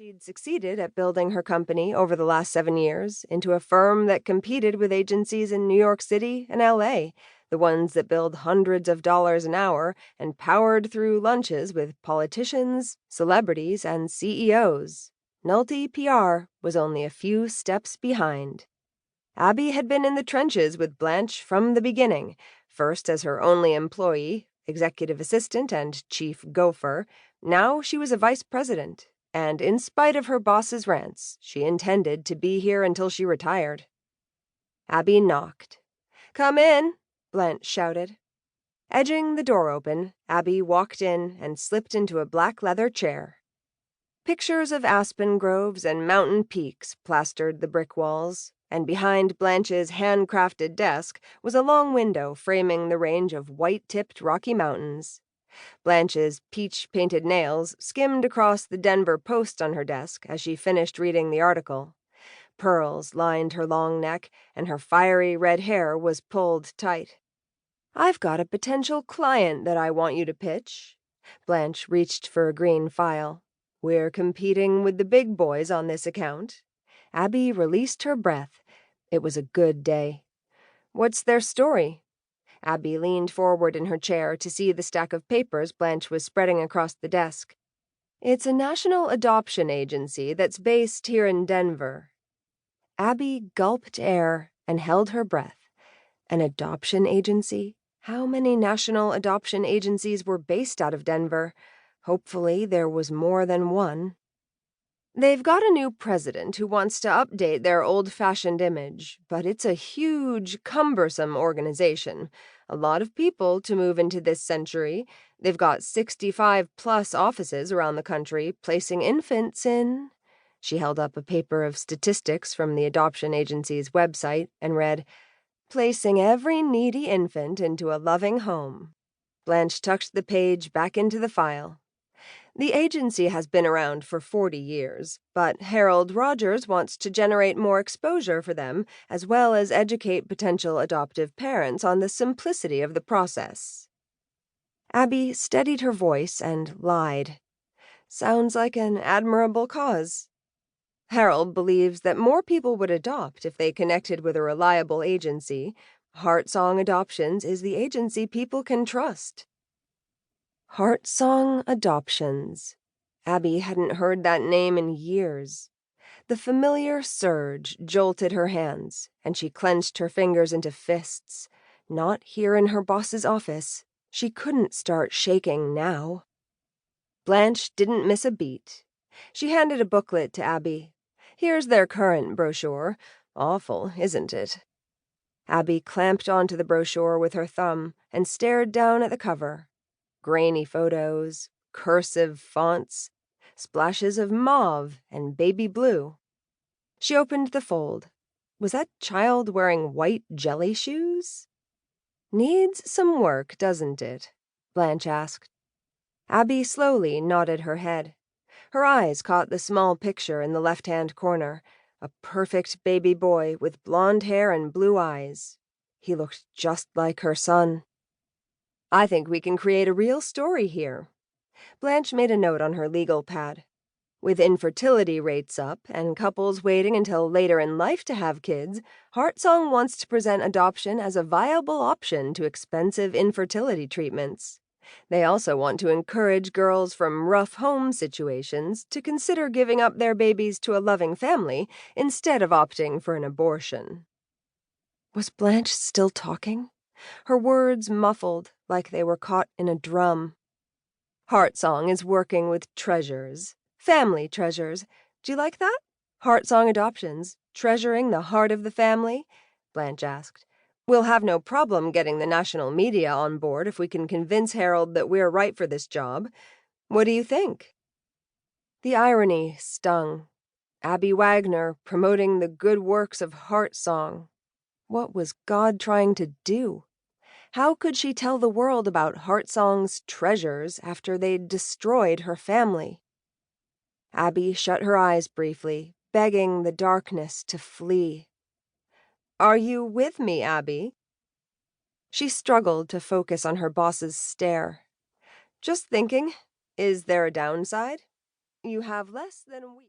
She'd succeeded at building her company over the last 7 years into a firm that competed with agencies in New York City and LA, the ones that billed hundreds of dollars an hour and powered through lunches with politicians, celebrities, and CEOs. Nulty PR was only a few steps behind. Abby had been in the trenches with Blanche from the beginning, first as her only employee, executive assistant, and chief gopher. Now she was a vice president, and in spite of her boss's rants, she intended to be here until she retired. Abby knocked. "Come in," Blanche shouted. Edging the door open, Abby walked in and slipped into a black leather chair. Pictures of aspen groves and mountain peaks plastered the brick walls, and behind Blanche's handcrafted desk was a long window framing the range of white-tipped Rocky Mountains. Blanche's peach-painted nails skimmed across the Denver Post on her desk as she finished reading the article. Pearls lined her long neck, and her fiery red hair was pulled tight. "I've got a potential client that I want you to pitch." Blanche reached for a green file. "We're competing with the big boys on this account." Abby released her breath. It was a good day. "What's their story?" Abby leaned forward in her chair to see the stack of papers Blanche was spreading across the desk. "It's a national adoption agency that's based here in Denver." Abby gulped air and held her breath. An adoption agency? How many national adoption agencies were based out of Denver? Hopefully there was more than one. "They've got a new president who wants to update their old-fashioned image, but it's a huge, cumbersome organization. A lot of people to move into this century. They've got 65-plus offices around the country, placing infants in—" She held up a paper of statistics from the adoption agency's website and read, "Placing every needy infant into a loving home." Blanche tucked the page back into the file. "The agency has been around for 40 years, but Harold Rogers wants to generate more exposure for them, as well as educate potential adoptive parents on the simplicity of the process." Abby steadied her voice and lied. "Sounds like an admirable cause." "Harold believes that more people would adopt if they connected with a reliable agency. Heartsong Adoptions is the agency people can trust." Heartsong Adoptions. Abby hadn't heard that name in years. The familiar surge jolted her hands, and she clenched her fingers into fists. Not here in her boss's office. She couldn't start shaking now. Blanche didn't miss a beat. She handed a booklet to Abby. "Here's their current brochure. Awful, isn't it?" Abby clamped onto the brochure with her thumb and stared down at the cover. Grainy photos, cursive fonts, splashes of mauve and baby blue. She opened the fold. Was that child wearing white jelly shoes? "Needs some work, doesn't it?" Blanche asked. Abby slowly nodded her head. Her eyes caught the small picture in the left-hand corner, a perfect baby boy with blonde hair and blue eyes. He looked just like her son. "I think we can create a real story here." Blanche made a note on her legal pad. "With infertility rates up and couples waiting until later in life to have kids, Heartsong wants to present adoption as a viable option to expensive infertility treatments. They also want to encourage girls from rough home situations to consider giving up their babies to a loving family instead of opting for an abortion." Was Blanche still talking? Her words muffled, like they were caught in a drum. "Heartsong is working with treasures. Family treasures. Do you like that? Heartsong Adoptions. Treasuring the heart of the family?" Blanche asked. "We'll have no problem getting the national media on board if we can convince Harold that we're right for this job. What do you think?" The irony stung. Abby Wagner promoting the good works of Heartsong. What was God trying to do? How could she tell the world about Heartsong's treasures after they'd destroyed her family? Abby shut her eyes briefly, begging the darkness to flee. "Are you with me, Abby?" She struggled to focus on her boss's stare. "Just thinking, is there a downside? You have less than a week."